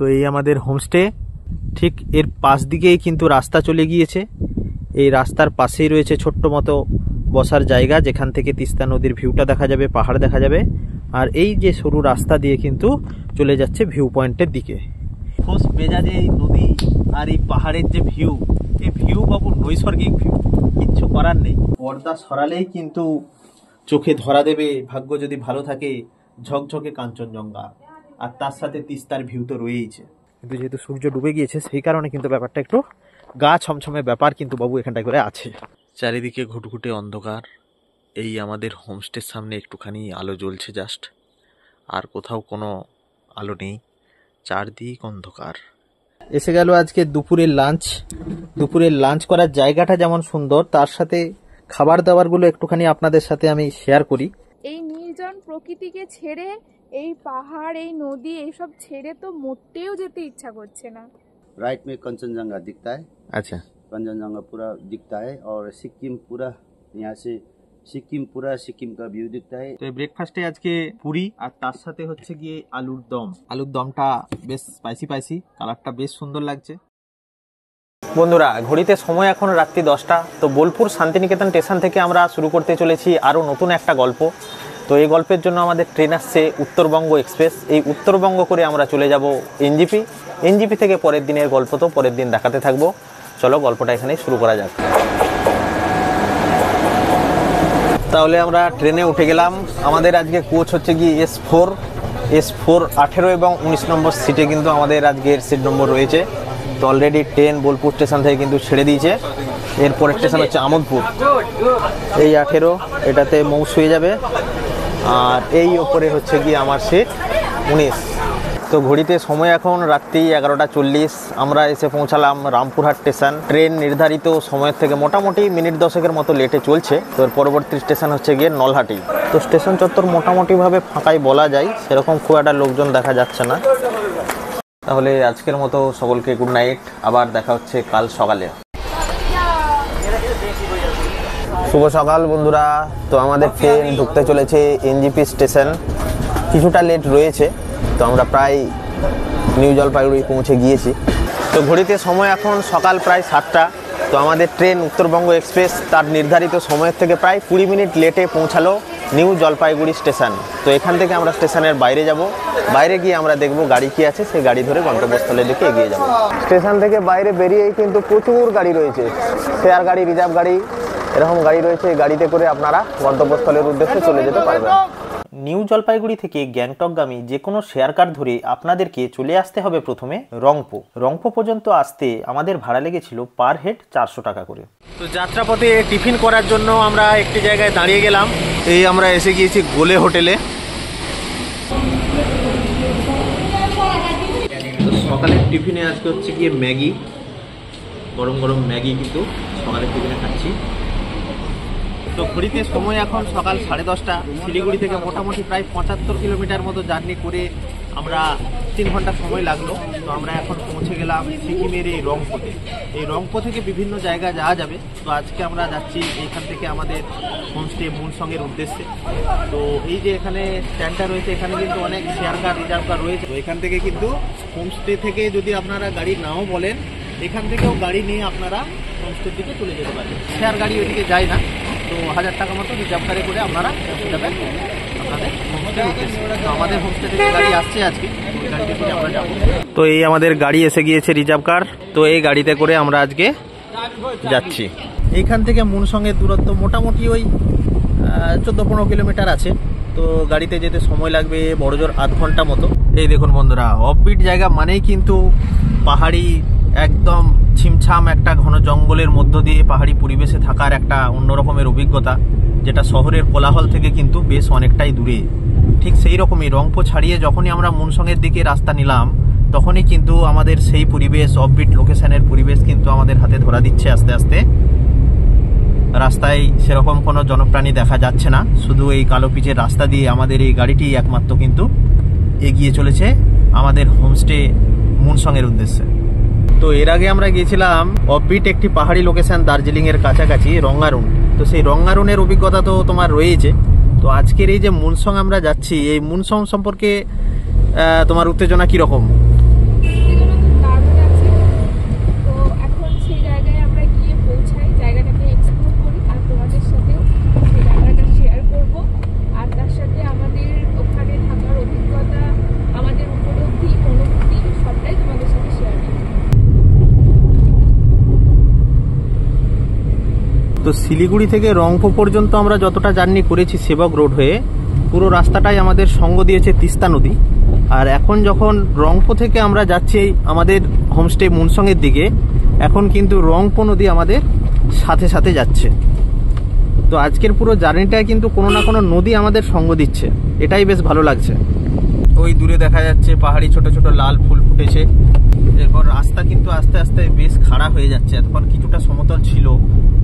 তো এই আমাদের হোমস্টে, ঠিক এর পাশ দিকেই কিন্তু রাস্তা চলে গিয়েছে। এই রাস্তার পাশেই রয়েছে ছোট্ট মতো বসার জায়গা, যেখান থেকে তিস্তা নদীর ভিউটা দেখা যাবে, পাহাড় দেখা যাবে। আর এই যে সরু রাস্তা দিয়ে কিন্তু চলে যাচ্ছে ভিউ পয়েন্টের দিকে। খোস মেজাজে এই নদী আর এই পাহাড়ের যে ভিউ, এই ভিউ বাবু নৈসর্গিক ভিউ, কিচ্ছু করার নেই। পর্দা সরালেই কিন্তু চোখে ধরা দেবে, ভাগ্য যদি ভালো থাকে, ঝকঝকে কাঞ্চনজঙ্ঘা, আর তার সাথে তিস্তার ভিউ তো রয়েইছে। কিন্তু যেহেতু সূর্য ডুবে গিয়েছে, সেই কারণে কিন্তু ব্যাপারটা একটু গা ছমছমে ব্যাপার কিন্তু বাবু এখানটায় করে আছে। চারিদিকে ঘুটঘুটে অন্ধকার। এই আমাদের হোমস্টের সামনে একটুখানি আলো জ্বলছে জাস্ট, আর কোথাও কোনো আলো নেই, চারদিক অন্ধকার। এসে গেল আজকে দুপুরের লাঞ্চ। দুপুরের লাঞ্চ করার জায়গাটা যেমন সুন্দর, তার সাথে খাবার দাবারগুলো একটুখানি আপনাদের সাথে আমি শেয়ার করি। এই নির্জন প্রকৃতিকে ছেড়ে, এই পাহাড়, এই নদী, এইসব ছেড়ে তো মোটেও যেতে ইচ্ছা করছে না। राइट में कंचनजंगा दिखता है। अच्छा, कंचनजंगा पूरा दिखता है और सिक्किम पूरा, यहाँ से सिक्किम का व्यू दिखता है। তো ব্রেকফাস্টে আজকে পুরি, আর তার সাথে হচ্ছে গিয়ে আলুর দম। আলুর দমটা বেশ স্পাইসি, কালারটা বেশ সুন্দর লাগছে। বন্ধুরা, ঘড়িতে সময় এখন রাত্রি 10টা। তো বোলপুর শান্তিনিকেতন স্টেশন থেকে আমরা শুরু করতে চলেছি আরও নতুন একটা গল্প। তো এই গল্পের জন্য আমাদের ট্রেন আসছে উত্তরবঙ্গ এক্সপ্রেস। এই উত্তরবঙ্গ করে আমরা চলে যাব এনজিপি থেকে পরের দিনের গল্প তো পরের দিন দেখাতে থাকবো। চলো গল্পটা এখানেই শুরু করা যাক। তাহলে আমরা ট্রেনে উঠে গেলাম। আমাদের আজকে কোচ হচ্ছে কি S4 18 এবং 19 নম্বর সিটে কিন্তু আমাদের আজকের সিট নম্বর রয়েছে। তো অলরেডি ট্রেন বোলপুর স্টেশন থেকে কিন্তু ছেড়ে দিয়েছে। এরপরের স্টেশন হচ্ছে আমোদপুর। এই 18 এটাতে মৌ শুয়ে যাবে, আর এই ওপরে হচ্ছে কি আমার সিট 19। তো ঘড়িতে সময় এখন রাত্রি 11:40। আমরা এসে পৌঁছালাম রামপুরহাট স্টেশন। ট্রেন নির্ধারিত সময়ের থেকে মোটামুটি মিনিট 10 মতো লেটে চলছে। তো পরবর্তী স্টেশন হচ্ছে গিয়ে নলহাটি। তো স্টেশন চত্বর মোটামুটিভাবে ফাঁকাই বলা যায়, সেরকম খুব একটা লোকজন দেখা যাচ্ছে না। তাহলে আজকের মতো সকলকে গুড নাইট, আবার দেখা হচ্ছে কাল সকালে। শুভ সকাল বন্ধুরা। তো আমাদের ট্রেন ঢুকতে চলেছে এনজিপি স্টেশন। কিছুটা লেট রয়েছে, তো আমরা প্রায় নিউ জলপাইগুড়ি পৌঁছে গিয়েছি। তো ঘড়িতে সময় এখন সকাল প্রায় 7টা। তো আমাদের ট্রেন উত্তরবঙ্গ এক্সপ্রেস তার নির্ধারিত সময়ের থেকে প্রায় 20 মিনিট লেটে পৌঁছালো নিউ জলপাইগুড়ি স্টেশন। তো এখান থেকে আমরা স্টেশনের বাইরে যাব। বাইরে গিয়ে আমরা দেখব গাড়ি কি আছে, সেই গাড়ি ধরে গন্তব্যস্থলের দিকে এগিয়ে যাব। স্টেশন থেকে বাইরে বেরিয়েই কিন্তু প্রচুর গাড়ি রয়েছে, শেয়ার গাড়ি, রিজার্ভ গাড়ি, এরকম গাড়ি রয়েছে। এই গাড়িতে করে আপনারা গন্তব্যস্থলের উদ্দেশ্যে চলে যেতে পারবেন। নিউ জলপাইগুড়ি থেকে গ্যাংটকগামী যে কোনো শেয়ার কার ধরে আপনাদেরকে চলে আসতে হবে প্রথমে রংপো পর্যন্ত আসতে আমাদের ভাড়া লেগেছিল পার হেড 400 টাকা করে। তো যাত্রাপথে টিফিন করার জন্য আমরা একটি জায়গায় দাঁড়িয়ে গেলাম। এই আমরা এসে গিয়েছি গোলে হোটেলে। তো সকালের টিফিনে আজকে হচ্ছে গিয়ে ম্যাগি, গরম গরম ম্যাগি কিন্তু সকালের টিফিনে খাচ্ছি। তো ঘড়িতে সময় এখন সকাল 10:30। শিলিগুড়ি থেকে মোটামুটি প্রায় 75 কিলোমিটার মতো জার্নি করে আমরা 3 ঘন্টা সময় লাগলো। তো আমরা এখন পৌঁছে গেলাম সিকিমের এই রংপোতে। এই রংপো থেকে বিভিন্ন জায়গায় যাওয়া যাবে। তো আজকে আমরা যাচ্ছি এইখান থেকে আমাদের হোমস্টে মুনসংয়ের উদ্দেশ্যে। তো এই যে এখানে স্ট্যান্ডটা রয়েছে, এখানে কিন্তু অনেক শেয়ার কার, রিজার্ভ কার রয়েছে। তো এখান থেকে কিন্তু হোমস্টে থেকে যদি আপনারা গাড়ি নাও বলেন, এখান থেকেও গাড়ি নিয়ে আপনারা হোমস্টের দিকে চলে যেতে পারেন। শেয়ার গাড়ি ওইদিকে যায় না। তো 1000 টাকা মতো রিজার্ভ কারে করে আপনারা পৌঁছে যাবেন আপনাদের হোমস্টের উদ্দেশ্যে। তো আমাদের হোমস্টে থেকে গাড়ি আসছে আজকে, ওই গাড়িতে করে আমরা যাবো। তো এই আমাদের গাড়ি এসে গিয়েছে রিজার্ভ কার। তো এই গাড়িতে করে আমরা আজকে যাচ্ছি। এইখান থেকে মুনসংয়ের দূরত্ব মোটামুটি ওই 14-15 কিলোমিটার আছে। তো গাড়িতে যেতে সময় লাগবে বড়জোর আধ ঘন্টা মতো। এই দেখুন বন্ধুরা, অফবিট জায়গা মানেই কিন্তু পাহাড়ি, একদম ছিমছাম একটা ঘন জঙ্গলের মধ্য দিয়ে পাহাড়ি পরিবেশে থাকার একটা অন্যরকমের অভিজ্ঞতা, যেটা শহরের কোলাহল থেকে কিন্তু বেশ অনেকটাই দূরে। ঠিক সেই রকমই রংপো ছাড়িয়ে যখনই আমরা মুনসংয়ের দিকে রাস্তা নিলাম, তখনই কিন্তু আমাদের সেই পরিবেশ, অফবিট লোকেশনের পরিবেশ কিন্তু আমাদের হাতে ধরা দিচ্ছে আস্তে আস্তে। রাস্তায় সেরকম কোনো জনপ্রাণী দেখা যাচ্ছে না, শুধু এই কালো পিচের রাস্তা দিয়ে আমাদের এই গাড়িটি একমাত্র কিন্তু এগিয়ে চলেছে আমাদের হোমস্টে মুনসংয়ের উদ্দেশ্যে। তো এর আগে আমরা গিয়েছিলাম অফবিট একটি পাহাড়ি লোকেশন দার্জিলিং এর কাছাকাছি রঙ্গারুন। তো সেই রঙ্গারুনের অভিজ্ঞতা তো তোমার রয়েছে। তো আজকের এই যে মুনসং আমরা যাচ্ছি, এই মুনসং সম্পর্কে তোমার উত্তেজনা কিরকম? তো শিলিগুড়ি থেকে রংপুর পর্যন্ত আমরা যতটা জার্নি করেছি সেবক রোড হয়ে, পুরো রাস্তাটাই আমাদের সঙ্গ দিয়েছে তিস্তা নদী। আর এখন যখন রংপুর থেকে আমরা যাচ্ছি আমাদের হোমস্টে মুনসংয়ের দিকে, এখন কিন্তু রংপুর নদী আমাদের সাথে সাথে যাচ্ছে। তো আজকের পুরো জার্নিটায় কিন্তু কোনো না কোনো নদী আমাদের সঙ্গ দিচ্ছে, এটাই বেশ ভালো লাগছে। ওই দূরে দেখা যাচ্ছে পাহাড়ি ছোট ছোট লাল ফুল ফুটেছে। এরপর রাস্তা কিন্তু আস্তে আস্তে বেশ খাড়া হয়ে যাচ্ছে। এতক্ষণ কিছুটা সমতল ছিল,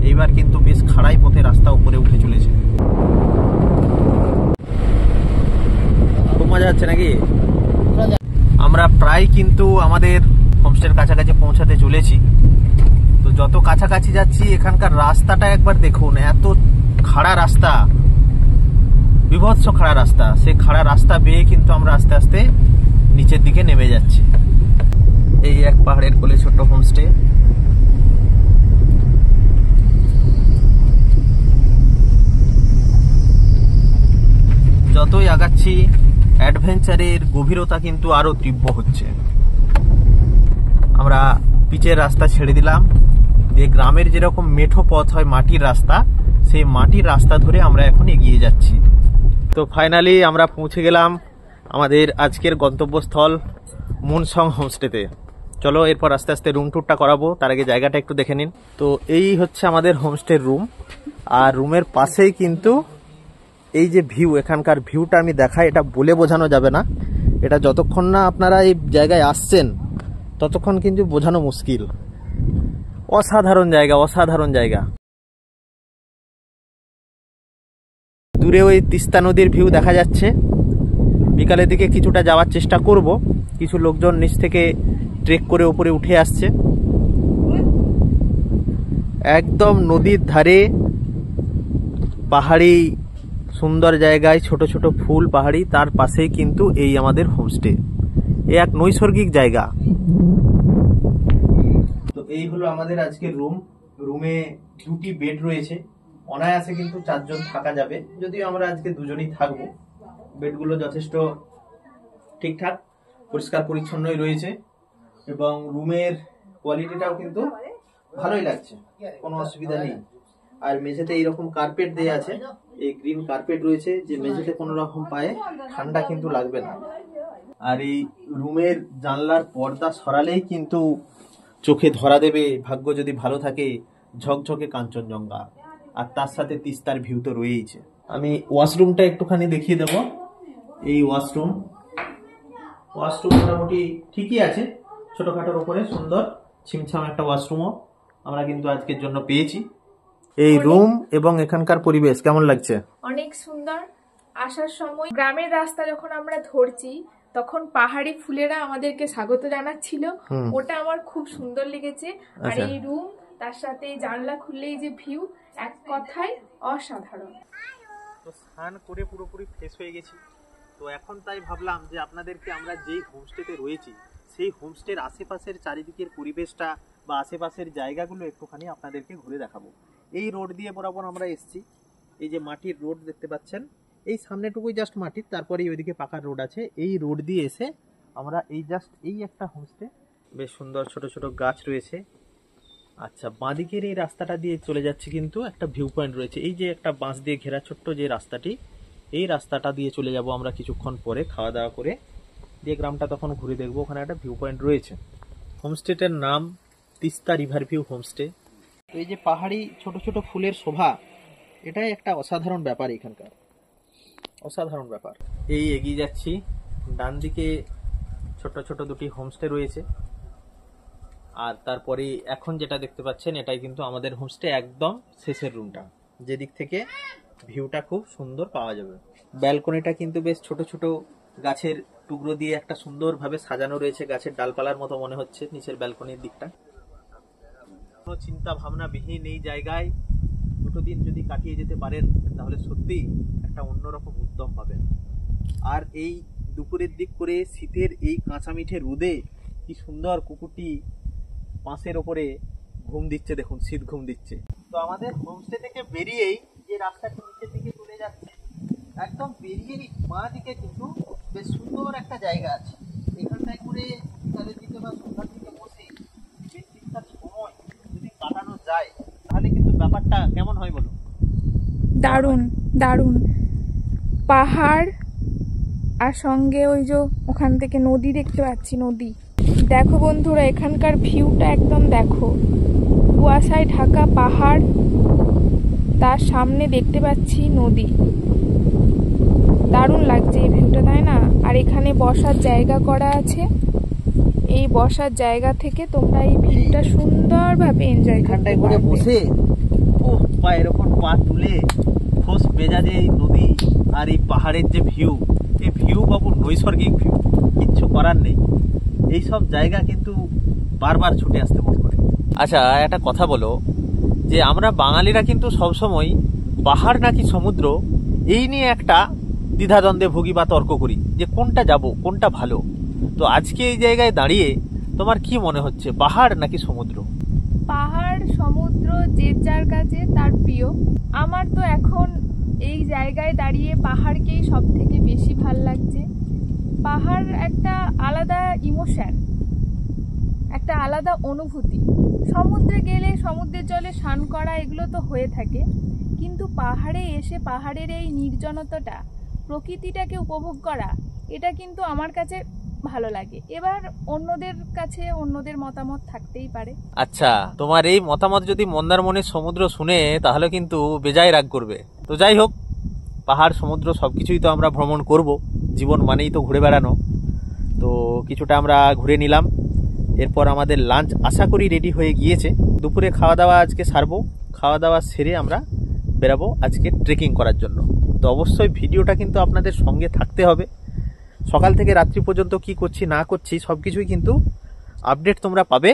এইবার কিন্তু বেশ খাড়াই পথে রাস্তা উপরে উঠে চলেছে। খুব মজা হচ্ছে নাকি? আমরা প্রায় কিন্তু আমাদের হোমস্টের কাছাকাছি পৌঁছাতে চলেছি। তো যত কাছাকাছি যাচ্ছি এখানকার রাস্তাটা একবার দেখুন, এত খাড়া রাস্তা, বিভৎস খাড়া রাস্তা। সেই খাড়া রাস্তা বেয়ে কিন্তু আমরা আস্তে আস্তে নিচের দিকে নেমে যাচ্ছি। এই এক পাহাড়ের কোলে ছোট্ট হোমস্টে। যতই আগাচ্ছি অ্যাডভেঞ্চারের গভীরতা কিন্তু আরো তীব্র হচ্ছে। আমরা পিচের রাস্তা ছেড়ে দিলাম, দিয়ে গ্রামের যেরকম মেঠো পথ হয় মাটির রাস্তা, সেই মাটির রাস্তা ধরে আমরা এখন এগিয়ে যাচ্ছি। তো ফাইনালি আমরা পৌঁছে গেলাম আমাদের আজকের গন্তব্যস্থল মুনসং হোমস্টেতে। চলো এরপর আস্তে আস্তে রুম ট্যুরটা করাবো, তার আগে জায়গাটা একটু দেখে নিন। তো এই হচ্ছে আমাদের হোমস্টের রুম, আর রুমের পাশেই কিন্তু এই যে ভিউ, এখানকার ভিউটা আমি দেখাই, এটা বলে বোঝানো যাবে না। এটা যতক্ষণ না আপনারা এই জায়গায় আসছেন ততক্ষণ কিন্তু বোঝানো মুশকিল। অসাধারণ জায়গা, অসাধারণ জায়গা। দূরে ওই তিস্তা নদীর ভিউ দেখা যাচ্ছে। বিকালের দিকে কিছুটা যাওয়ার চেষ্টা করব, কিছু লোকজন নিচ থেকে ট্রেক করে উপরে উঠে আসছে। একদম নদীর ধারে পাহাড়ি সুন্দর জায়গায় ছোট ছোট ফুল পাহাড়ি, তার পাশেই কিন্তু এই আমাদের হোমস্টে। এ এক নৈসর্গিক জায়গা। তো এই হলো আমাদের আজকের রুম। রুমে দুটি বেড রয়েছে, অনায়াসে কিন্তু 4 জন থাকা যাবে, যদিও আমরা আজকে দুজনেই থাকবো। বেডগুলো যথেষ্ট ঠিকঠাক পরিষ্কার পরিচ্ছন্নই রয়েছে, এবং রুমের কোয়ালিটিটাও কিন্তু ভালোই লাগছে, কোনো অসুবিধা নেই। আর মেঝেতে এইরকম কার্পেট দেয়া আছে, এই গ্রিন কার্পেট রয়েছে, যে মেঝেতে কোনো রকম পায়ে ঠান্ডা কিন্তু লাগবে না। আর এই রুমের জানলার পর্দা সরালেই কিন্তু চোখে ধরা দেবে, ভাগ্য যদি ভালো থাকে, ঝকঝকে কাঞ্চনজঙ্ঘা, আর তার সাথে তিস্তার ভিউ তো রয়েইছে। আমি ওয়াশরুমটা একটুখানি দেখিয়ে দেব। এই ওয়াশরুম মোটামুটি ঠিকই আছে, ছোটখাটোর উপরে সুন্দর ছিমছাম একটা ওয়াশরুমও আমরা কিন্তু আজকের জন্য পেয়েছি। এই রুম এবং এখানকার পরিবেশ কেমন লাগছে? অনেক সুন্দর। আসার সময় গ্রামের রাস্তা যখন আমরা ধরছি তখন পাহাড়ি ফুলেরা আমাদেরকে স্বাগত জানাচ্ছিল, ওটা আমার খুব সুন্দর লেগেছে। আর এই রুম, তার সাথে জানলা খুললেই যে ভিউ, এক কথায় অসাধারণ। তো স্নান করে পুরোপুরি ফ্রেশ হয়ে গেছি। তো এখন তাই ভাবলাম যে আপনাদেরকে আমরা যেই হোমস্টেতে রয়েছি সেই হোমস্টের আশেপাশের চারিদিকের পরিবেশটা বা আশেপাশের জায়গাগুলো একটুখানি আপনাদেরকে ঘুরে দেখাবো। এই রোড দিয়ে বরাবর আমরা এসেছি, এই যে মাটির রোড দেখতে পাচ্ছেন, এই সামনেটুকুই জাস্ট মাটির, তারপরে ওইদিকে পাকার রোড আছে। এই রোড দিয়ে এসে আমরা এই জাস্ট এই একটা হোমস্টে, বেশ সুন্দর ছোট ছোট গাছ রয়েছে। আচ্ছা, বাঁদিকের এই রাস্তাটা দিয়ে চলে যাচ্ছে কিন্তু একটা ভিউ পয়েন্ট রয়েছে, এই যে একটা বাঁশ দিয়ে ঘেরা ছোট্ট যে রাস্তাটি, এই রাস্তাটা দিয়ে চলে যাব আমরা কিছুক্ষণ পরে খাওয়া দাওয়া করে, দিয়ে গ্রামটা তখন ঘুরে দেখবো। ওখানে একটা ভিউ পয়েন্ট রয়েছে। হোমস্টেটার নাম তিস্তা রিভার ভিউ হোমস্টে। এই যে পাহাড়ি ছোট ছোট ফুলের শোভা, এটাই একটা অসাধারণ ব্যাপার এখানকার, অসাধারণ ব্যাপার। এই এগিয়ে যাচ্ছি, ডান দিকে ছোট ছোট দুটি হোমস্টে রয়েছে, আর তারপরে এখন যেটা দেখতে পাচ্ছেন এটাই কিন্তু আমাদের হোমস্টে একদম শেষের রুমটা, যেদিক থেকে ভিউটা খুব সুন্দর পাওয়া যাবে। ব্যালকনিটা কিন্তু বেশ ছোট ছোট গাছের টুকরো দিয়ে একটা সুন্দরভাবে সাজানো রয়েছে, গাছের ডালপালার মতো মনে হচ্ছে নিচের ব্যালকনির দিকটা। কোনো চিন্তা ভাবনা বিহীন এই জায়গায় 2 দিন যদি কাটিয়ে যেতে পারেন তাহলে সত্যিই একটা অন্যরকম উদ্যম পাবেন। আর এই দুপুরের দিক করে শীতের এই কাঁচা মিঠে রোদে কি সুন্দর কুকুরটি পাঁশের ওপরে ঘুম দিচ্ছে, দেখুন শীত ঘুম দিচ্ছে। তো আমাদের হোমস্টে থেকে বেরিয়েই যে রাস্তাটি নিচের দিকে চলে যাচ্ছে, একদম বেরিয়েই বাঁ দিকে কিন্তু বেশ সুন্দর একটা জায়গা আছে। এখানটায় করে বিকালের দিকে বা সন্ধ্যার দিকে বসে বেশ ঠিকঠাক সময় যদি কাটানো যায় তাহলে কিন্তু ব্যাপারটা কেমন দারুণ দারুণ পাহাড়, আর সঙ্গে ওই যে ওখান থেকে নদী দেখতে পাচ্ছি, নদী। দেখো বন্ধুরা, এখানকার ভিউটা একদম দেখো, কুয়াশায় ঢাকা পাহাড়, তার সামনে দেখতে পাচ্ছি নদী। দারুণ লাগছে এই ভিউটা, তাই না? আর এখানে বসার জায়গা করা আছে, এই বসার জায়গা থেকে তোমরা এই ভিউটা সুন্দরভাবে এনজয় করতে করে পারবে। বসে ও পায়ের ওপর পা তুলে খোস মেজাজে এই নদী আর এই পাহাড়ের যে ভিউ, এই ভিউ বাবু নৈসর্গিক ভিউ, কিচ্ছু করার নেই। এই সব জায়গা কিন্তু বারবার ছুটে আসতে মন করে। আচ্ছা, একটা কথা বলো, যে আমরা বাঙালিরা কিন্তু সবসময় পাহাড় নাকি সমুদ্র এই নিয়ে একটা দ্বিধাদ্বন্দ্বে ভুগি বা তর্ক করি যে কোনটা যাব, কোনটা ভালো। তো আজকে এই জায়গায় দাঁড়িয়ে তোমার কি মনে হচ্ছে, পাহাড় নাকি সমুদ্র? পাহাড় সমুদ্র যে যার কাছে তার প্রিয়। আমার তো এখন এই জায়গায় দাঁড়িয়ে পাহাড়কেই সব থেকে বেশি ভাল লাগছে। পাহাড় একটা আলাদা ইমোশন, একটা আলাদা অনুভূতি। সমুদ্রে গেলে সমুদ্রের জলে স্নান করা এগুলো তো হয়ে থাকে, কিন্তু পাহাড়ে এসে পাহাড়ের এই নির্জনতাটা, প্রকৃতিটাকে উপভোগ করা, এটা কিন্তু আমার কাছে ভালো লাগে। এবার অন্যদের কাছে অন্যদের মতামত থাকতেই পারে। আচ্ছা, তোমার এই মতামত যদি মন্দারমণির সমুদ্র শুনে তাহলে কিন্তু বেজায় রাগ করবে। তো যাই হোক, পাহাড় সমুদ্র সবকিছুই তো আমরা ভ্রমণ করব, জীবন মানেই তো ঘুরে বেড়ানো। তো কিছুটা আমরা ঘুরে নিলাম, এরপর আমাদের লাঞ্চ আশা করি রেডি হয়ে গিয়েছে। দুপুরে খাওয়া দাওয়া আজকে সারবো, খাওয়া দাওয়া সেরে আমরা বেরাবো আজকে ট্রেকিং করার জন্য। তো অবশ্যই ভিডিওটা কিন্তু আপনাদের সঙ্গে থাকতে হবে। সকাল থেকে রাত্রি পর্যন্ত কি করছি না করছি সব কিছুই কিন্তু আপডেট তোমরা পাবে,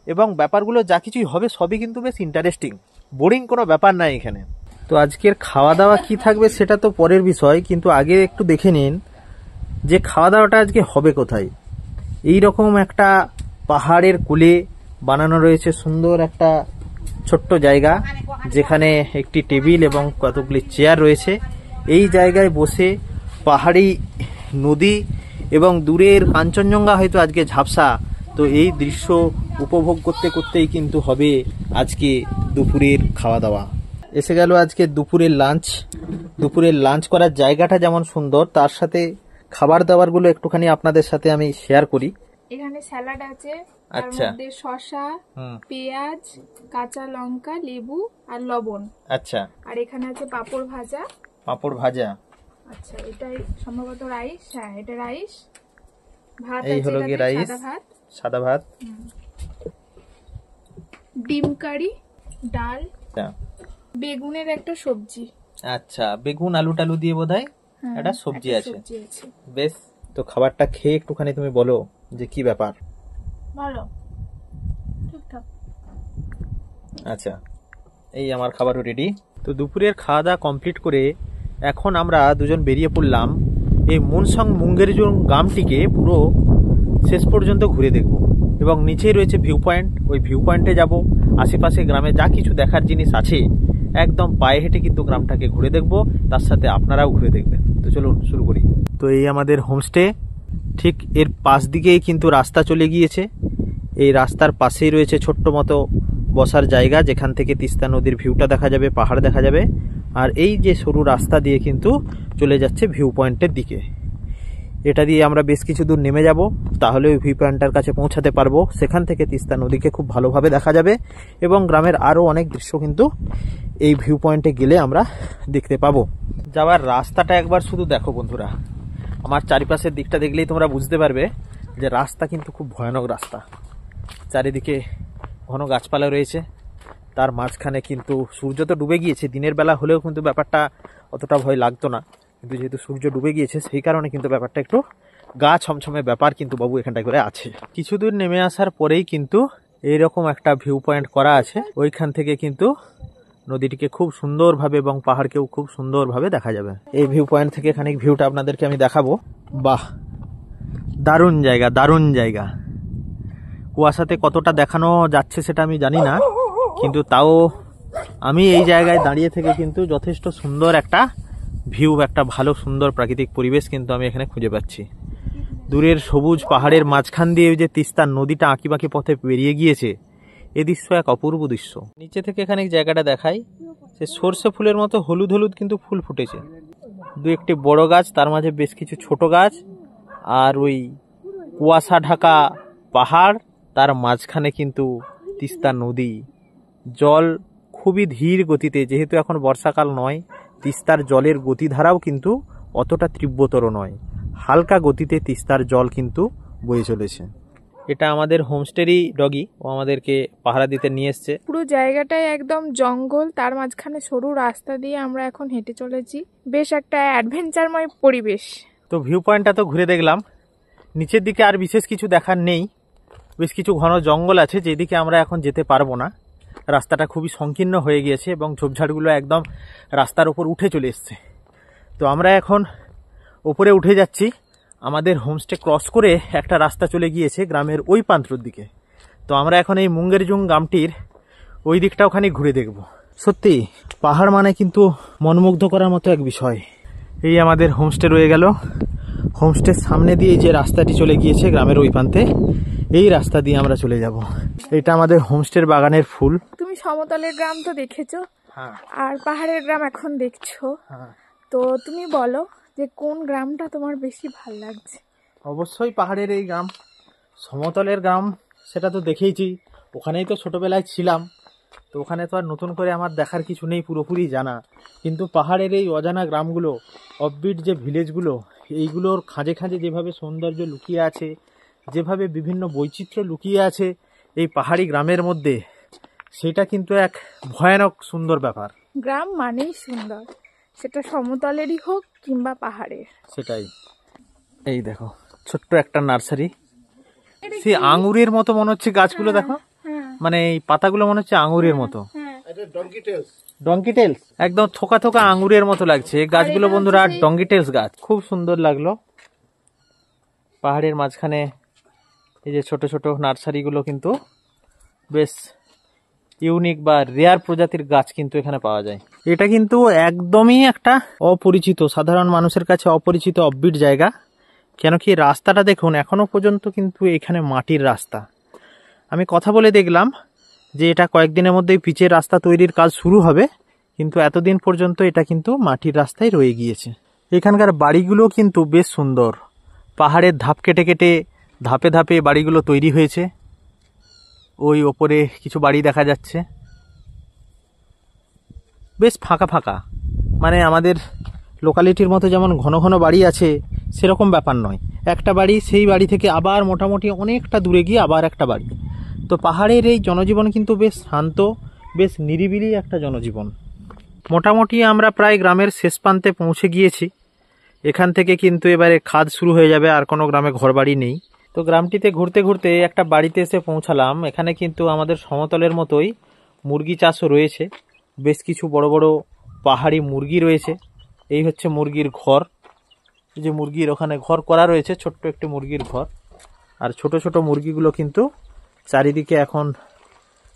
এবং ব্যাপারগুলো যা কিছুই হবে সবই কিন্তু বেশ ইন্টারেস্টিং, বোরিং কোনো ব্যাপার নাই এখানে। তো আজকের খাওয়া দাওয়া কি থাকবে সেটা তো পরের বিষয়, কিন্তু আগে একটু দেখে নিন যে খাওয়া দাওয়াটা আজকে হবে কোথায়। এই রকম একটা পাহাড়ের কোলে বানানো রয়েছে সুন্দর একটা ছোট্ট জায়গা, যেখানে একটি টেবিল এবং কতগুলি চেয়ার রয়েছে। এই জায়গায় বসে পাহাড়ি নদী এবং দূরের কাঞ্চনজঙ্ঘা হয়তো আজকে ঝাপসা, তো এই দৃশ্য উপভোগ করতে করতেই কিন্তু হবে আজকে দুপুরের খাওয়া দাওয়া। এসে গেল আজকে দুপুরের লাঞ্চ। দুপুরের লাঞ্চ করার জায়গাটা যেমন সুন্দর, তার সাথে খাবার দাবারগুলো একটুখানি আপনাদের সাথে আমি শেয়ার করি। এখানে স্যালাড আছে, তার আচ্ছা। মধ্যে শসা, পেঁয়াজ, কাঁচা লঙ্কা, লেবু আর লবণ। আচ্ছা, আর এখানে আছে পাঁপড় ভাজা। পাঁপড় ভাজা। আচ্ছা, এটাই সম্ভবত রাইস। হ্যাঁ, এটা রাইস। ভাত এই আছে, হলো গিয়ে এটাতে রাইস, সাদা ভাত, সাদা ভাত, ডিম কারি, ডাল, আচ্ছা। বেগুনের একটা সবজি। আচ্ছা, বেগুন আলু টালু দিয়ে বোধহয় হ্যাঁ, একটা সবজি একটা আছে। সবজি আছে। বেশ, তো খাবারটা খেয়ে একটুখানি তুমি বলো যে কি ব্যাপার। ভালো, ঠিকঠাক। আচ্ছা, এই আমার খাবারও রেডি। তো দুপুরের খাওয়া দাওয়া কমপ্লিট করে এখন আমরা দুজন বেরিয়ে পড়লাম এই মুনসং মুঙ্গেরজুং গ্রামটিকে পুরো শেষ পর্যন্ত ঘুরে দেখব, এবং নিচেই রয়েছে ভিউ পয়েন্ট। ওই ভিউ পয়েন্টে যাব, আশেপাশে গ্রামে যা কিছু দেখার জিনিস আছে একদম পায়ে হেঁটে কিন্তু গ্রামটাকে ঘুরে দেখব, তার সাথে আপনারাও ঘুরে দেখবেন। তো চলুন শুরু করি। তো এই আমাদের হোমস্টে, ঠিক এর পাশ দিকেই কিন্তু রাস্তা চলে গিয়েছে। এই রাস্তার পাশেই রয়েছে ছোট্ট মতো বসার জায়গা, যেখান থেকে তিস্তা নদীর ভিউটা দেখা যাবে, পাহাড় দেখা যাবে। আর এই যে সরু রাস্তা দিয়ে কিন্তু চলে যাচ্ছে ভিউ পয়েন্টের দিকে। এটা দিয়ে আমরা বেশ কিছু দূর নেমে যাব, তাহলে ওই ভিউ পয়েন্টটার কাছে পৌঁছাতে পারবো। সেখান থেকে তিস্তা নদীকে খুব ভালোভাবে দেখা যাবে, এবং গ্রামের আরও অনেক দৃশ্য কিন্তু এই ভিউ পয়েন্টে গেলে আমরা দেখতে পাবো। যাওয়ার রাস্তাটা একবার শুধু দেখো বন্ধুরা, আমার চারিপাশের দিকটা দেখলেই তোমরা বুঝতে পারবে যে রাস্তা কিন্তু খুব ভয়ানক রাস্তা। চারিদিকে ঘন গাছপালা রয়েছে, তার মাঝখানে কিন্তু সূর্য তো ডুবে গিয়েছে। দিনের বেলা হলেও কিন্তু ব্যাপারটা অতটা ভয় লাগতো না, কিন্তু যেহেতু সূর্য ডুবে গিয়েছে সেই কারণে কিন্তু ব্যাপারটা একটু গা ছমছমে ব্যাপার কিন্তু বাবু এখানটায় করে আছে। কিছু দূর নেমে আসার পরেই কিন্তু এইরকম একটা ভিউ পয়েন্ট করা আছে, ওইখান থেকে কিন্তু নদীটিকে খুব সুন্দরভাবে এবং পাহাড়কেও খুব সুন্দরভাবে দেখা যাবে। এই ভিউ পয়েন্ট থেকে খানিক ভিউটা আপনাদেরকে আমি দেখাবো। বাহ, দারুণ জায়গা, দারুণ জায়গা। কুয়াশাতে কতটা দেখানো যাচ্ছে সেটা আমি জানি না, কিন্তু তাও আমি এই জায়গায় দাঁড়িয়ে থেকে কিন্তু যথেষ্ট সুন্দর একটা ভিউ, একটা ভালো সুন্দর প্রাকৃতিক পরিবেশ কিন্তু আমি এখানে খুঁজে পাচ্ছি। দূরের সবুজ পাহাড়ের মাঝখান দিয়ে যে তিস্তার নদীটা আঁকিবাঁকি পথে বেরিয়ে গিয়েছে, এ দৃশ্য এক অপূর্ব দৃশ্য। নিচে থেকে এখানে জায়গাটা দেখাই, সে সর্ষে ফুলের মতো হলুদ হলুদ কিন্তু ফুল ফুটেছে। দু একটি বড় গাছ, তার মাঝে বেশ কিছু ছোট গাছ, আর ওই কুয়াশা ঢাকা পাহাড়, তার মাঝখানে কিন্তু তিস্তা নদী। জল খুবই ধীর গতিতে, যেহেতু এখন বর্ষাকাল নয়, তিস্তার জলের গতিধারাও কিন্তু অতটা তীব্রতর নয়, হালকা গতিতে তিস্তার জল কিন্তু বয়ে চলেছে। এটা আমাদের হোমস্টেরই ডগি, ও আমাদেরকে পাহারা দিতে নিয়ে এসছে। পুরো জায়গাটাই একদম জঙ্গল, তার মাঝখানে সরু রাস্তা দিয়ে আমরা এখন হেঁটে চলেছি। বেশ একটা অ্যাডভেঞ্চারময় পরিবেশ। তো ভিউ পয়েন্টটা তো ঘুরে দেখলাম, নিচের দিকে আর বিশেষ কিছু দেখার নেই। বেশ কিছু ঘন জঙ্গল আছে যেদিকে আমরা এখন যেতে পারবো না, রাস্তাটা খুবই সংকীর্ণ হয়ে গিয়েছে এবং ঝোপঝাড়গুলো একদম রাস্তার উপর উঠে চলে এসছে। তো আমরা এখন উপরে উঠে যাচ্ছি। আমাদের হোমস্টে ক্রস করে একটা রাস্তা চলে গিয়েছে গ্রামের ওই প্রান্তর দিকে। তো আমরা এখন এই মুঙ্গেরজুং গ্রামটির ওই দিকটা ওখানে ঘুরে দেখব। সত্যি পাহাড় মানে কিন্তু মনমুগ্ধ করার মতো এক বিষয়। এই আমাদের হোমস্টে রয়ে গেল, হোমস্টের সামনে দিয়ে যে রাস্তাটি চলে গিয়েছে গ্রামের ওই প্রান্তে, এই রাস্তা দিয়ে আমরা চলে যাব। এটা আমাদের হোমস্টের বাগানের ফুল। তুমি সমতলের গ্রাম তো দেখেছো, হ্যাঁ, আর পাহাড়ের গ্রাম এখন দেখছো, হ্যাঁ, তো তুমি বলো যে কোন গ্রামটা তোমার বেশি ভাল লাগছে? অবশ্যই পাহাড়ের এই গ্রাম। সমতলের গ্রাম সেটা তো দেখেইছি, ওখানেই তো ছোটবেলায় ছিলাম, তো ওখানে তো আর নতুন করে আমার দেখার কিছু নেই, পুরোপুরি জানা। কিন্তু পাহাড়ের এই অজানা গ্রামগুলো, অফবিট যে ভিলেজগুলো, এইগুলোর খাঁজে খাঁজে যেভাবে সৌন্দর্য লুকিয়ে আছে, যেভাবে বিভিন্ন বৈচিত্র্য লুকিয়ে আছে এই পাহাড়ি গ্রামের মধ্যে, সেটা কিন্তু এক ভয়ানক সুন্দর ব্যাপার। গ্রাম মানেই সুন্দর, সেটা সমতলেরই হোক কিংবা পাহাড়ের। সেটাই। এই দেখো ছোট্ট একটা নার্সারি, সে আঙুরের মতো মনে হচ্ছে গাছগুলো, দেখো মানে এই পাতাগুলো মনে হচ্ছে আঙুরের মতো। ডঙ্কি টেলস, একদম থোকা থোকা আঙুরের মতো লাগছে এই গাছগুলো বন্ধুরা, ডঙ্কি টেলস গাছ। খুব সুন্দর লাগলো। পাহাড়ের মাঝখানে এই যে ছোট ছোট নার্সারিগুলো কিন্তু বেশ ইউনিক বা রেয়ার প্রজাতির গাছ কিন্তু এখানে পাওয়া যায়। এটা কিন্তু একদমই একটা অপরিচিত, সাধারণ মানুষের কাছে অপরিচিত অফবিট জায়গা। কেন কি রাস্তাটা দেখুন, এখনো পর্যন্ত কিন্তু এখানে মাটির রাস্তা। আমি কথা বলে দেখলাম যে এটা কয়েকদিনের মধ্যেই পিচের রাস্তা তৈরির কাজ শুরু হবে, কিন্তু এতদিন পর্যন্ত এটা কিন্তু মাটির রাস্তায় রয়ে গিয়েছে। এখানকার বাড়িগুলো কিন্তু বেশ সুন্দর, পাহাড়ের ধাপ কেটে কেটে ধাপে ধাপে বাড়িগুলো তৈরি হয়েছে। ওই ওপরে কিছু বাড়ি দেখা যাচ্ছে, বেশ ফাঁকা ফাঁকা, মানে আমাদের লোকালিটির মতো যেমন ঘন ঘন বাড়ি আছে সেরকম ব্যাপার নয়। একটা বাড়ি, সেই বাড়ি থেকে আবার মোটামুটি অনেকটা দূরে গিয়ে আবার একটা বাড়ি। তো পাহাড়ের এই জনজীবন কিন্তু বেশ শান্ত, বেশ নিরিবিলি একটা জনজীবন। মোটামুটি আমরা প্রায় গ্রামের শেষ প্রান্তে পৌঁছে গিয়েছি। এখান থেকে কিন্তু এবারে খাদ শুরু হয়ে যাবে, আর কোনো গ্রামে ঘরবাড়ি নেই। তো গ্রামটিতে ঘুরতে ঘুরতে একটা বাড়িতে এসে পৌঁছালাম। এখানে কিন্তু আমাদের সমতলের মতোই মুরগি চাষও রয়েছে, বেশ কিছু বড় বড় পাহাড়ি মুরগি রয়েছে। এই হচ্ছে মুরগির ঘর, এই যে মুরগির ওখানে ঘর করা রয়েছে, ছোট্ট একটি মুরগির ঘর। আর ছোট ছোট মুরগিগুলো কিন্তু চারিদিকে এখন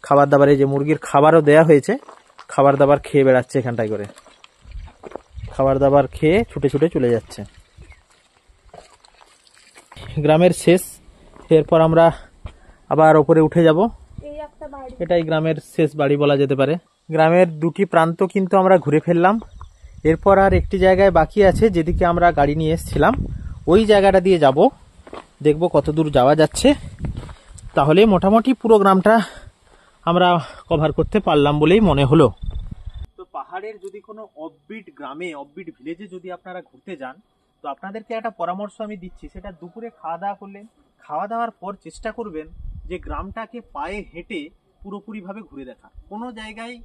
খাবার দাবার, এই যে মুরগির খাবারও দেয়া হয়েছে, খাবার দাবার খেয়ে বেড়াচ্ছে এখানটায় করে, খাবার দাবার খেয়ে ছুটে ছুটে চলে যাচ্ছে। গ্রামের শেষ, এরপর আমরা আবার ওপরে উঠে যাব। এটাই গ্রামের শেষ বাড়ি বলা যেতে পারে। গ্রামের দুটি প্রান্ত কিন্তু আমরা ঘুরে ফেললাম। এরপর আর একটি জায়গায় বাকি আছে, যেদিকে আমরা গাড়ি নিয়ে এসেছিলাম, ওই জায়গাটা দিয়ে যাব, দেখব কত দূর যাওয়া যাচ্ছে। তাহলে মোটামুটি পুরো গ্রামটা আমরা কভার করতে পারলাম বলেই মনে হলো। তো পাহাড়ের যদি কোনো অফবিট গ্রামে, অফবিট ভিলেজে যদি আপনারা ঘুরতে যান, তো আপনাদেরকে একটা পরামর্শ আমি দিচ্ছি, সেটা দুপুরে খাওয়া দাওয়া করলেন, খাওয়া দাওয়ার পর চেষ্টা করবেন যে গ্রামটাকে পায়ে হেঁটে পুরোপুরিভাবে ঘুরে দেখা। কোনো জায়গায়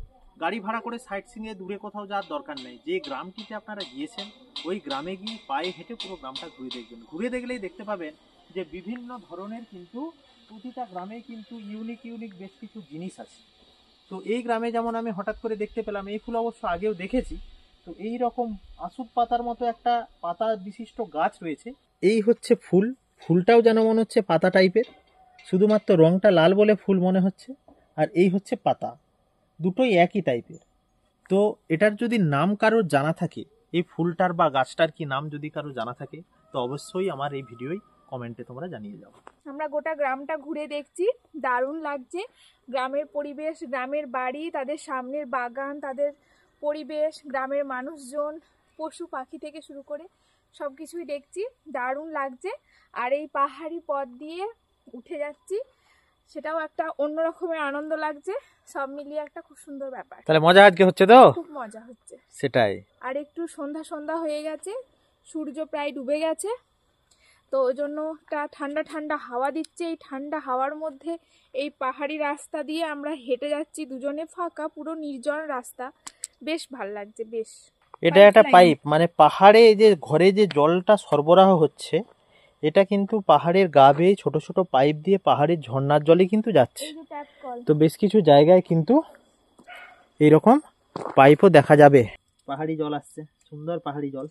গাড়ি ভাড়া করে সাইট সিইংয়ে দূরে কোথাও যাওয়ার দরকার নেই। যে গ্রামটিতে আপনারা গিয়েছেন ওই গ্রামে গিয়ে পায়ে হেঁটে পুরো গ্রামটা ঘুরে দেখবেন। ঘুরে দেখলেই দেখতে পাবেন যে বিভিন্ন ধরনের কিন্তু প্রতিটা গ্রামে কিন্তু ইউনিক ইউনিক বেশ কিছু জিনিস আছে। তো এই গ্রামে যেমন আমি হঠাৎ করে দেখতে পেলাম, এই ফুল অবশ্য আগেও দেখেছি, তো এই রকম আসুপ পাতার মতো একটা পাতা বিশিষ্ট গাছ রয়েছে। এই হচ্ছে ফুল, ফুলটাও যেন মনে হচ্ছে পাতা টাইপের, শুধুমাত্র রংটা লাল বলে ফুল মনে হচ্ছে। আর এই হচ্ছে পাতা, দুটোই একই টাইপের। তো এটার যদি নাম কারোর জানা থাকে, এই ফুলটার বা গাছটার কি নাম যদি কারো জানা থাকে, তো অবশ্যই আমার এই ভিডিওয় কমেন্টে তোমরা জানিয়ে যাও। আমরা গোটা গ্রামটা ঘুরে দেখছি, দারুণ লাগছে। গ্রামের পরিবেশ, গ্রামের বাড়ি, তাদের সামনের বাগান, তাদের পরিবেশ, গ্রামের মানুষজন, পশু পাখি থেকে শুরু করে সব কিছুই দেখছি, দারুণ লাগছে। আর এই পাহাড়ি পথ দিয়ে উঠে যাচ্ছি, সেটাও একটা অন্য রকমের আনন্দ লাগছে। সব মিলিয়ে একটা খুব সুন্দর ব্যাপার। তাহলে মজা আজকে হচ্ছে তো? খুব মজা হচ্ছে। সেটাই। আর একটু সন্ধ্যা সন্ধ্যা হয়ে গেছে, সূর্য প্রায় ডুবে গেছে, তো ওই জন্য একটা ঠান্ডা ঠান্ডা হাওয়া দিচ্ছে। এই ঠান্ডা হাওয়ার মধ্যে এই পাহাড়ি রাস্তা দিয়ে আমরা হেঁটে যাচ্ছি, দুজনে ফাঁকা, পুরো নির্জন রাস্তা, বেশ ভাল লাগছে। বেশ, এটা একটা পাইপ, মানে পাহাড়ে যে ঘরে যে জলটা সরবরাহ হচ্ছে, এটা কিন্তু পাহাড়ের গা বেয়ে ছোট ছোট পাইপ দিয়ে পাহাড়ের ঝর্ণার জলে কিন্তু যাচ্ছে। তো বেশ কিছু জায়গায় কিন্তু এইরকম পাইপও দেখা যাবে। পাহাড়ি জল আসছে, সুন্দর পাহাড়ি জল।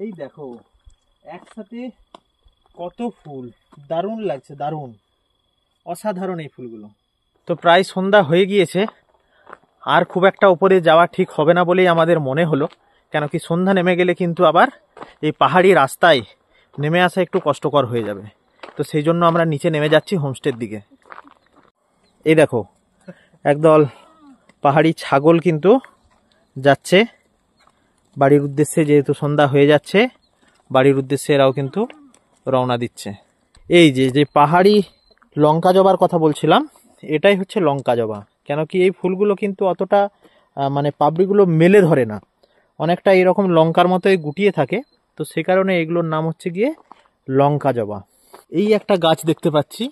এই দেখো একসাথে কত ফুল, দারুণ লাগছে, দারুণ, অসাধারণ এই ফুলগুলো। তো প্রায় সন্ধ্যা হয়ে গিয়েছে, আর খুব একটা উপরে যাওয়া ঠিক হবে না বলেই আমাদের মনে হলো, কেন কি সন্ধ্যা নেমে গেলে কিন্তু আবার এই পাহাড়ি রাস্তায় নেমে আসা একটু কষ্টকর হয়ে যাবে। তো সেই জন্য আমরা নিচে নেমে যাচ্ছি হোমস্টের দিকে। এই দেখো একদল পাহাড়ি ছাগল কিন্তু যাচ্ছে বাড়ির উদ্দেশ্যে, যেহেতু সন্ধ্যা হয়ে যাচ্ছে বাড়ির উদ্দেশ্যে এরাও কিন্তু রওনা দিচ্ছে। এই যে পাহাড়ি লঙ্কা জবার কথা বলছিলাম, এটাই হচ্ছে লঙ্কা জবা। কেন কি এই ফুলগুলো কিন্তু অতটা মানে পাপড়িগুলো মেলে ধরে না, অনেকটা এরকম লঙ্কার মতোই গুটিয়ে থাকে, তো সে কারণে এগুলোর নাম হচ্ছে গিয়ে লঙ্কা জবা। এই একটা গাছ দেখতে পাচ্ছি,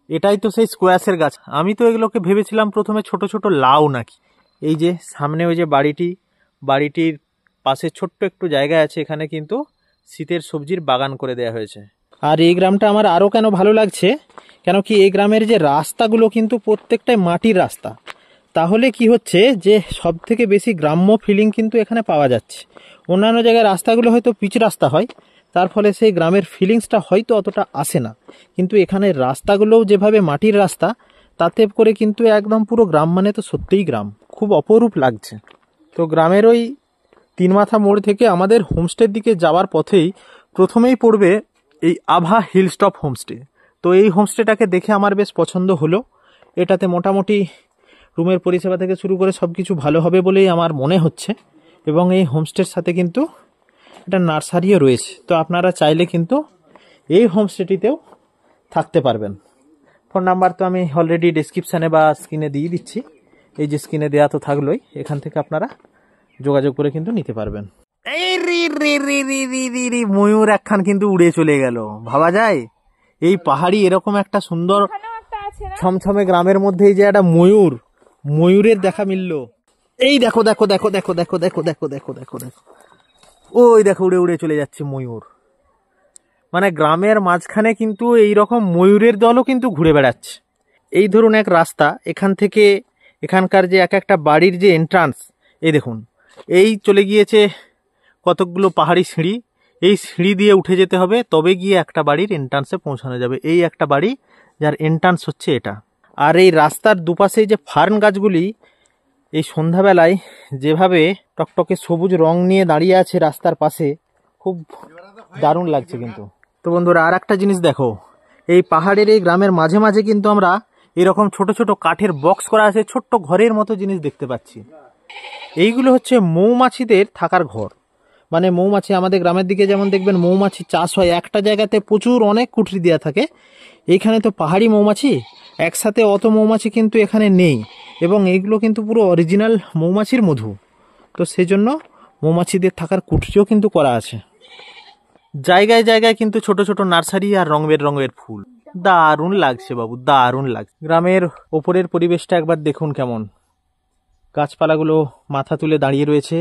এটাই তো সেই স্কোয়াশের গাছ। আমি তো এগুলোকে ভেবেছিলাম প্রথমে ছোট ছোট লাউ নাকি। এই যে সামনে ওই যে বাড়িটির পাশে ছোট্ট একটু জায়গা আছে, এখানে কিন্তু শীতের সবজির বাগান করে দেওয়া হয়েছে। আর এই গ্রামটা আমার আরও কেন ভালো লাগছে, কেন কি এই গ্রামের যে রাস্তাগুলো কিন্তু প্রত্যেকটাই মাটির রাস্তা। তাহলে কি হচ্ছে যে সব থেকে বেশি গ্রাম্য ফিলিং কিন্তু এখানে পাওয়া যাচ্ছে। অন্যান্য জায়গায় রাস্তাগুলো হয়তো পিচ রাস্তা হয়, তার ফলে সেই গ্রামের ফিলিংসটা হয়তো অতটা আসে না, কিন্তু এখানে রাস্তাগুলোও যেভাবে মাটির রাস্তা, তাতে করে কিন্তু একদম পুরো গ্রাম মানে তো সত্যিই গ্রাম, খুব অপরূপ লাগছে। তো গ্রামের ওই 3 মাথা মোড় থেকে আমাদের হোমস্টের দিকে যাওয়ার পথেই প্রথমেই পড়বে এই আভা হিল স্টপ হোমস্টে। তো এই হোমস্টেটাকে দেখে আমার বেশ পছন্দ হলো। এটাতে মোটামুটি রুমের পরিষেবা থেকে শুরু করে সব কিছু ভালো হবে বলেই আমার মনে হচ্ছে, এবং এই হোমস্টের সাথে কিন্তু একটা নার্সারিও রয়েছে। তো আপনারা চাইলে কিন্তু এই হোমস্টেটিতেও থাকতে পারবেন। ফোন নাম্বার তো আমি অলরেডি ডেসক্রিপশানে বা স্ক্রিনে দিয়ে দিচ্ছি, এই যে স্ক্রিনে দেওয়া তো থাকলোই, এখান থেকে আপনারা যোগাযোগ করে কিন্তু নিতে পারবেন। এই রি ময়ূর একখান কিন্তু উড়ে চলে গেল, ভাবা যায় এই পাহাড়ি এরকম একটা সুন্দর ছমছমে গ্রামের মধ্যে যে একটা ময়ূরের দেখা মিলল। এই দেখো দেখো দেখো দেখো দেখো দেখো দেখো দেখো দেখো দেখো, ওই দেখো উড়ে উড়ে চলে যাচ্ছে ময়ূর। মানে গ্রামের মাঝখানে কিন্তু এইরকম ময়ূরের দলও কিন্তু ঘুরে বেড়াচ্ছে। এই ধরুন এক রাস্তা, এখান থেকে এখানকার যে এক একটা বাড়ির যে এন্ট্রান্স, এই দেখুন এই চলে গিয়েছে কতকগুলো পাহাড়ি সিঁড়ি, এই সিঁড়ি দিয়ে উঠে যেতে হবে, তবে গিয়ে একটা বাড়ির এন্ট্রান্সে পৌঁছানো যাবে। এই একটা বাড়ি যার এন্ট্রান্স হচ্ছে এটা। আর এই রাস্তার দুপাশে যে ফার্ন গাছগুলি এই সন্ধ্যাবেলায় যেভাবে টকটকে সবুজ রং নিয়ে দাঁড়িয়ে আছে রাস্তার পাশে, খুব দারুণ লাগছে কিন্তু। তো বন্ধুরা আর একটা জিনিস দেখো, এই পাহাড়ের এই গ্রামের মাঝে মাঝে কিন্তু আমরা এরকম ছোট ছোট কাঠের বক্স করা আছে, ছোট্ট ঘরের মতো জিনিস দেখতে পাচ্ছি। এইগুলো হচ্ছে মৌমাছিদের থাকার ঘর। মানে মৌমাছি, আমাদের গ্রামের দিকে যেমন দেখবেন মৌমাছি চাষ হয়, একটা জায়গাতে প্রচুর অনেক কুঠরি দেওয়া থাকে, এইখানে তো পাহাড়ি মৌমাছি একসাথে অত মৌমাছি কিন্তু এখানে নেই, এবং এইগুলো কিন্তু পুরো অরিজিনাল মৌমাছির মধু। তো সেই জন্য মৌমাছিদের থাকার কুঠরিও কিন্তু করা আছে। জায়গায় জায়গায় কিন্তু ছোট ছোট নার্সারি আর রঙের ফুল, দারুণ লাগছে বাবু, দারুণ লাগছে। গ্রামের ওপরের পরিবেশটা একবার দেখুন কেমন, গাছপালাগুলো মাথা তুলে দাঁড়িয়ে রয়েছে,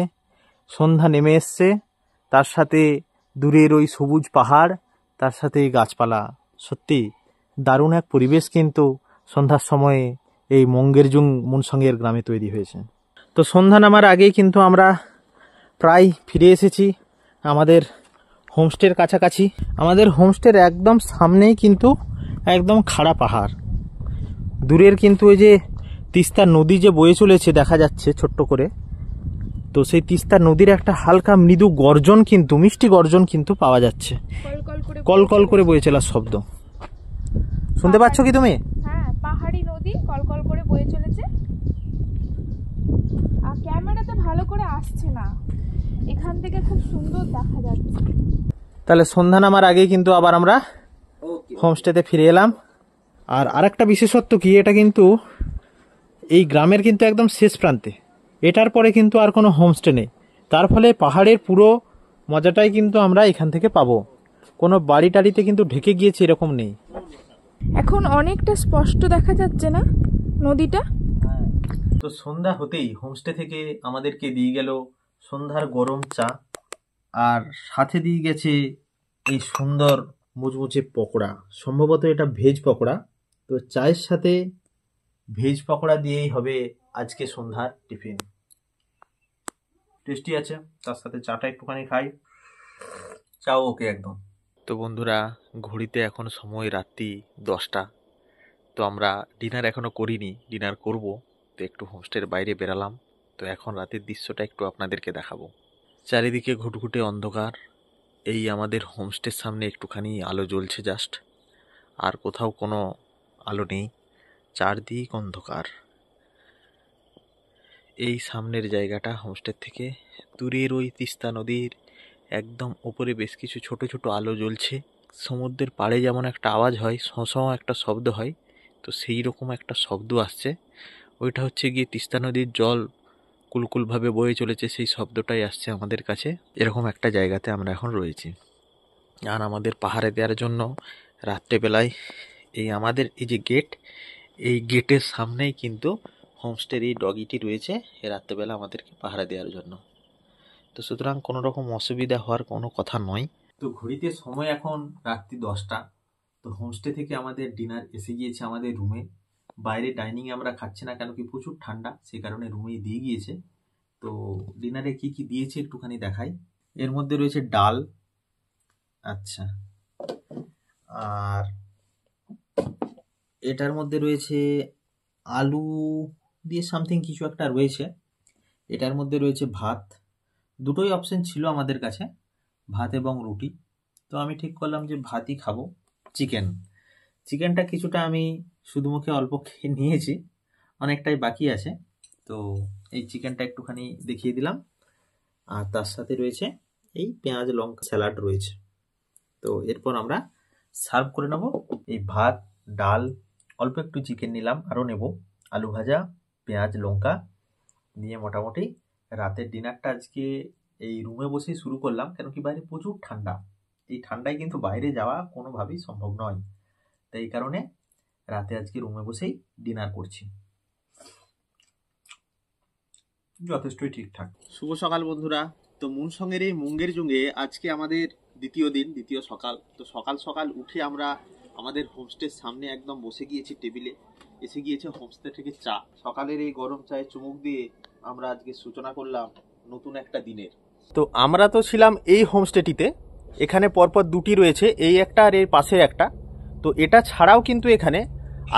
সন্ধ্যা নেমে এসছে, তার সাথে দূরের ওই সবুজ পাহাড়, তার সাথে এই গাছপালা, সত্যি দারুণ এক পরিবেশ কিন্তু সন্ধ্যার সময়ে এই মঙ্গেরজুং মুনসঙ্গের গ্রামে তৈরি হয়েছে। তো সন্ধ্যা নামার আগেই কিন্তু আমরা প্রায় ফিরে এসেছি আমাদের হোমস্টের কাছাকাছি। আমাদের হোমস্টের একদম সামনেই কিন্তু একদম খাড়া পাহাড়, দূরের কিন্তু ওই যে তিস্তা নদী যে বয়ে চলেছে দেখা যাচ্ছে ছোট্ট করে, তো সেই তিস্তা নদীর একটা হালকা মৃদু গর্জন কিন্তু, মিষ্টি গর্জন কিন্তু পাওয়া যাচ্ছে, কল কল করে বয়ে চলার শব্দ। শুনতে পাচ্ছ কি তুমি? হ্যাঁ, পাহাড়ি নদী কলকল করে বয়ে চলেছে। আর ক্যামেরাতে ভালো করে আসছে না, এখান থেকে খুব সুন্দর দেখা যাচ্ছে। তাহলে সন্ধ্যা নামার আগেই কিন্তু আবার আমরা হোমস্টেতে ফিরে এলাম। আর আরেকটা বিশেষত্ব কি, এটা কিন্তু এই গ্রামের কিন্তু একদম শেষ প্রান্তে, এটার পরে কিন্তু আর কোনো হোমস্টে নেই। তার ফলে পাহাড়ের পুরো মজাটাই কিন্তু আমরা এখান থেকে পাবো। কোনো বাড়ি টাড়িতে কিন্তু ঢেকে গিয়েছে এরকম নেই। এখন অনেকটা স্পষ্ট দেখা যাচ্ছে না নদীটা? তো সন্ধ্যা হতেই হোমস্টে থেকে আমাদেরকে দিয়ে গেল সন্ধ্যার গরম চা, আর সাথে দিয়ে গেছে এই সুন্দর মুচমুচে পকোড়া। সম্ভবত এটা ভেজ পকোড়া। তো চায়ের সাথে ভেজ পকোড়া দিয়েই হবে আজকে সন্ধ্যার টিফিন। টেস্টি আছে, তার সাথে চাটা একটুখানি খাই, চাও ওকে একদম। তো বন্ধুরা, ঘড়িতে এখন সময় রাত্রি 10টা। তো আমরা ডিনার এখনো করিনি, ডিনার করব। তো একটু হোমস্টের বাইরে বেরালাম। তো এখন রাতের দৃশ্যটা একটু আপনাদেরকে দেখাবো। চারিদিকে ঘুটঘুটে অন্ধকার। এই আমাদের হোমস্টের সামনে একটুখানি আলো জ্বলছে জাস্ট, আর কোথাও কোনো আলো নেই, চারদিক অন্ধকার। এই সামনের জায়গাটা হোমস্টের থেকে দূরের ওই তিস্তা নদীর একদম ওপরে বেশ কিছু ছোট ছোট আলো জ্বলছে। সমুদ্রের পাড়ে যেমন একটা আওয়াজ হয়, শঁ একটা শব্দ হয়, তো সেই রকম একটা শব্দ আসছে। ওইটা হচ্ছে গিয়ে তিস্তা নদীর জল কুলকুলভাবে বয়ে চলেছে, সেই শব্দটাই আসছে আমাদের কাছে। এরকম একটা জায়গাতে আমরা এখন রয়েছি। আর আমাদের পাহাড়ে দেওয়ার জন্য রাত্রেবেলায় এই আমাদের এই যে গেট, এই গেটের সামনেই কিন্তু হোমস্টের এই ডগিটি রয়েছে রাত্রেবেলা আমাদেরকে পাহারা দেওয়ার জন্য। তো সুতরাং কোনো রকম অসুবিধা হওয়ার কোনো কথা নয়। তো ঘড়িতে সময় এখন রাত্রি 10টা। তো হোমস্টে থেকে আমাদের ডিনার এসে গিয়েছে আমাদের রুমে। বাইরে ডাইনিংয়ে আমরা খাচ্ছি না, কেন কি প্রচুর ঠান্ডা, সেই কারণে রুমেই দিয়ে গিয়েছে। তো ডিনারে কি কি দিয়েছে একটুখানি দেখাই। এর মধ্যে রয়েছে ডাল, আচ্ছা, আর এটার মধ্যে রয়েছে আলু দিয়ে সামথিং কিছু একটা রয়েছে। এটার মধ্যে রয়েছে ভাত। দুটোই অপশন ছিল আমাদের কাছে, ভাত এবং রুটি। তো আমি ঠিক করলাম যে ভাতই খাবো। চিকেনটা কিছুটা আমি শুধুমুখে অল্প খেয়ে নিয়েছি, অনেকটাই বাকি আছে। তো এই চিকেনটা একটুখানি দেখিয়ে দিলাম। আর তার সাথে রয়েছে এই পেঁয়াজ লঙ্কা স্যালাড রয়েছে। তো এরপর আমরা সার্ভ করে নেব। এই ভাত, ডাল, অল্প একটু চিকেন নিলাম, আরও নেব আলু ভাজা, পেঁয়াজ লঙ্কা নিয়ে মোটামুটি রাতের ডিনারটা আজকে এই রুমে বসেই শুরু করলাম। কেন কি বাইরে প্রচুর ঠান্ডা, এই ঠান্ডায় কিন্তু বাইরে যাওয়া কোনোভাবেই সম্ভব নয়। তাই এই কারণে রাতে আজকে রুমে বসেই ডিনার করছি। যথেষ্টই ঠিকঠাক। শুভ সকাল বন্ধুরা। তো মুনসংয়ের এই মুঙ্গের জুঙ্গে আজকে আমাদের দ্বিতীয় দিন, দ্বিতীয় সকাল। তো সকাল সকাল উঠে আমরা আমাদের হোমস্টের সামনে একদম বসে গিয়েছি টেবিলে। এসে গিয়েছে হোমস্টে থেকে চা। সকালের এই গরম চায়ে চুমুক দিয়ে আমরা আজকে সূচনা করলাম নতুন একটা দিনের। তো আমরা তো ছিলাম এই হোমস্টেটিতে, এখানে পরপর দুটি রয়েছে, এই একটা আর এর পাশে একটা। তো এটা ছাড়াও কিন্তু এখানে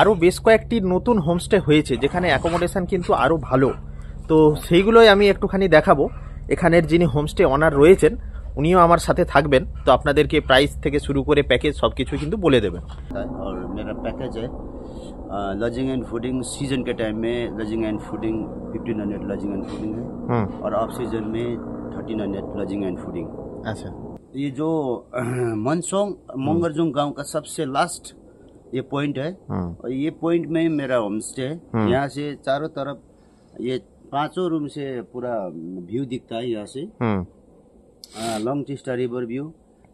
আরও বেশ কয়েকটি নতুন হোমস্টে হয়েছে, যেখানে অ্যাকোমোডেশন কিন্তু আরও ভালো। তো সেইগুলোই আমি একটুখানি দেখাবো। এখানের যিনি হোমস্টে অনার রয়েছেন উনিও আমার সাথে থাকবেন। তো আপনাদেরকে প্রাইস থেকে শুরু করে প্যাকেজ সব কিছু কিন্তু বলে দেবেন। और मेरा पैकेज है लॉजिंग एंड फूडिंग। सीजन के टाइम में lodging and fooding 1500 lodging and fooding है, और ऑफ सीजन में 1300 लॉजिंग एंड फूडिंग। अच्छा, ये जो मनसोंग मोंगरजुंग गांव का सबसे लास्ट ये पॉइंट है, और ये पॉइंट में मेरा होम स्टे है। यहाँ से चारों तरफ ये 5 रूम से पूरा व्यू दिखता है। यहाँ से लॉन्ग टिस्टा रिवर व्यू,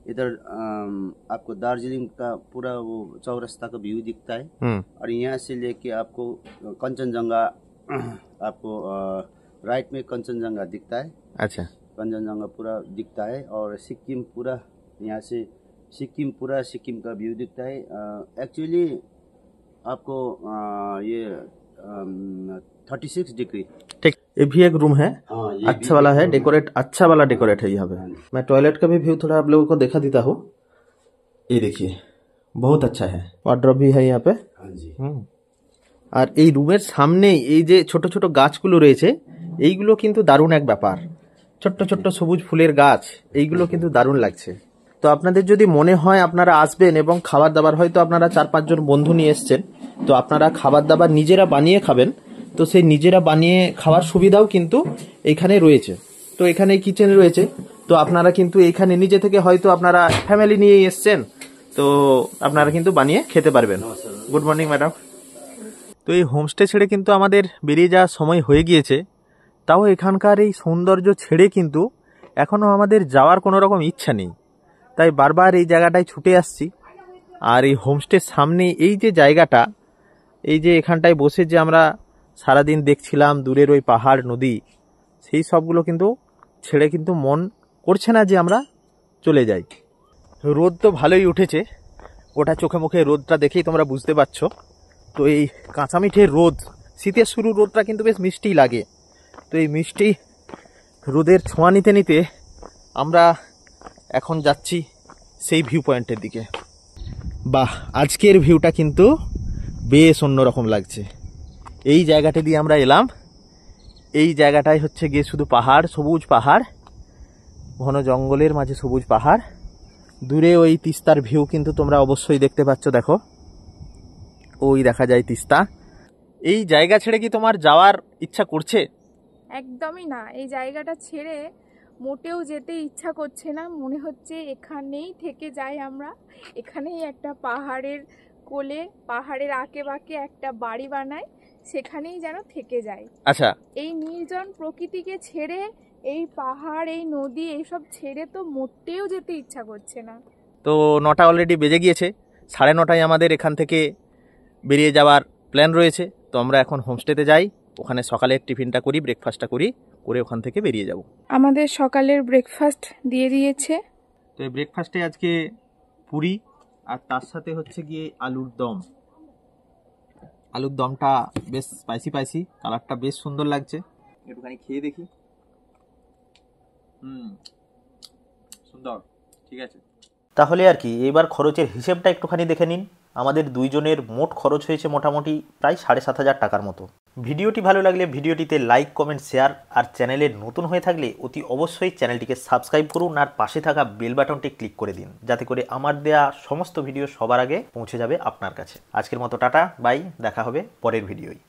इधर आपको दार्जिलिंग का पूरा वो चौरस्ता का व्यू दिखता है। और यहाँ से लेके आपको कंचनजंगा, आपको राइट में कंचनजंगा दिखता है। अच्छा, कंचनजंगा पूरा दिखता है। और सिक्किम पूरा, यहाँ से सिक्किम का व्यू दिखता है। एक्चुअली आपको ये 36 डिग्री। ठीक, ये भी एक रूम है, अच्छा वाला है, डेकोरेट अच्छा वाला डेकोरेट है यहाँ पे। मैं टॉयलेट का भी व्यू थोड़ा आप लोगों को दिखा देता हूँ। ये देखिए, बहुत अच्छा है, वार्डरोब भी है यहाँ पे। আর এই রুমের সামনেই এই যে ছোট ছোট গাছগুলো রয়েছে, এইগুলো কিন্তু দারুণ এক ব্যাপার। ছোট্ট ছোট্ট সবুজ ফুলের গাছ, এইগুলো কিন্তু দারুণ লাগছে। তো আপনাদের যদি মনে হয় আপনারা আসবেন এবং খাবার দাবার, হয়তো আপনারা 4-5 জন বন্ধু নিয়ে এসছেন, তো আপনারা খাবার দাবার নিজেরা বানিয়ে খাবেন, তো সেই নিজেরা বানিয়ে খাওয়ার সুবিধাও কিন্তু এখানে রয়েছে। তো এখানে কিচেন রয়েছে, তো আপনারা কিন্তু এখানে নিজে থেকে, হয়তো আপনারা ফ্যামিলি নিয়ে এসছেন, তো আপনারা কিন্তু বানিয়ে খেতে পারবেন। Good morning madam. তো এই হোমস্টে ছেড়ে কিন্তু আমাদের বেরিয়ে যাওয়ার সময় হয়ে গিয়েছে। তাও এখানকার এই সৌন্দর্য ছেড়ে কিন্তু এখনও আমাদের যাওয়ার কোনো রকম ইচ্ছা নেই, তাই বারবার এই জায়গাটায় ছুটে আসছি। আর এই হোমস্টের সামনে এই যে জায়গাটা, এই যে এখানটায় বসে যে আমরা সারাদিন দেখছিলাম দূরের ওই পাহাড় নদী, সেই সবগুলো কিন্তু ছেড়ে কিন্তু মন করছে না যে আমরা চলে যাই। রোদ তো ভালোই উঠেছে, ওটা চোখে মুখে রোদটা দেখেই তোমরা বুঝতে পারছো। তো এই কাঁচা মিঠে রোদ, শীতের শুরু রোদটা কিন্তু বেশ মিষ্টি লাগে। তো এই মিষ্টি রোদের ছোঁয়া নিতে নিতে আমরা এখন যাচ্ছি সেই ভিউ পয়েন্টের দিকে। বাহ, আজকের ভিউটা কিন্তু বেশ অন্যরকম লাগছে। এই জায়গাটা দিয়ে আমরা এলাম, এই জায়গাটায় হচ্ছে গিয়ে শুধু পাহাড়, সবুজ পাহাড়, ঘন জঙ্গলের মাঝে সবুজ পাহাড়। দূরে ওই তিস্তার ভিউ কিন্তু তোমরা অবশ্যই দেখতে পাচ্ছ, দেখো ওই দেখা যায় তিস্তা। এই জায়গা ছেড়ে কি তোমার যাওয়ার ইচ্ছা করছে? একদমই না, এই জায়গাটা ছেড়ে মোটেও যেতে ইচ্ছা করছে না। মনে হচ্ছে এখানেই থেকে যাই আমরা, এখানেই একটা পাহাড়ের কোলে, পাহাড়ের আঁকে বাঁকে একটা বাড়ি বানাই, সেখানেই যেন থেকে যাই। আচ্ছা, এই নির্জন প্রকৃতিকে ছেড়ে, এই পাহাড়, এই নদী, এইসব ছেড়ে তো মোটেও যেতে ইচ্ছা করছে না। তো 9টা অলরেডি বেজে গিয়েছে, 9:30টায় আমাদের এখান থেকে বেরিয়ে যাওয়ার প্ল্যান রয়েছে। তো আমরা এখন হোমস্টেতে যাই, ওখানে সকালের টিফিনটা করি, ব্রেকফাস্টটা করি, করে ওখান থেকে বেরিয়ে যাব। আমাদের সকালের ব্রেকফাস্ট দিয়ে দিয়েছে। তো এই ব্রেকফাস্টে আজকে পুরি, আর তার সাথে হচ্ছে গিয়ে আলুর দম। আলুর দমটা বেশ স্পাইসি, কালারটা বেশ সুন্দর লাগছে। একটুখানি খেয়ে দেখি। সুন্দর, ঠিক আছে। তাহলে আর কি এবার খরচের হিসেবটা একটুখানি দেখে নিন। আমাদের দুইজনের মোট খরচ হয়েছে মোটামুটি প্রায় 7,500 টাকার মতো। ভিডিওটি ভালো লাগলে ভিডিওটিতে লাইক, কমেন্ট, শেয়ার, আর চ্যানেলে নতুন হয়ে থাকলে অতি অবশ্যই চ্যানেলটিকে সাবস্ক্রাইব করুন, আর পাশে থাকা বেল বাটনটি ক্লিক করে দিন, যাতে করে আমার দেয়া সমস্ত ভিডিও সবার আগে পৌঁছে যাবে আপনার কাছে। আজকের মতো টাটা, বাই, দেখা হবে পরের ভিডিওয়।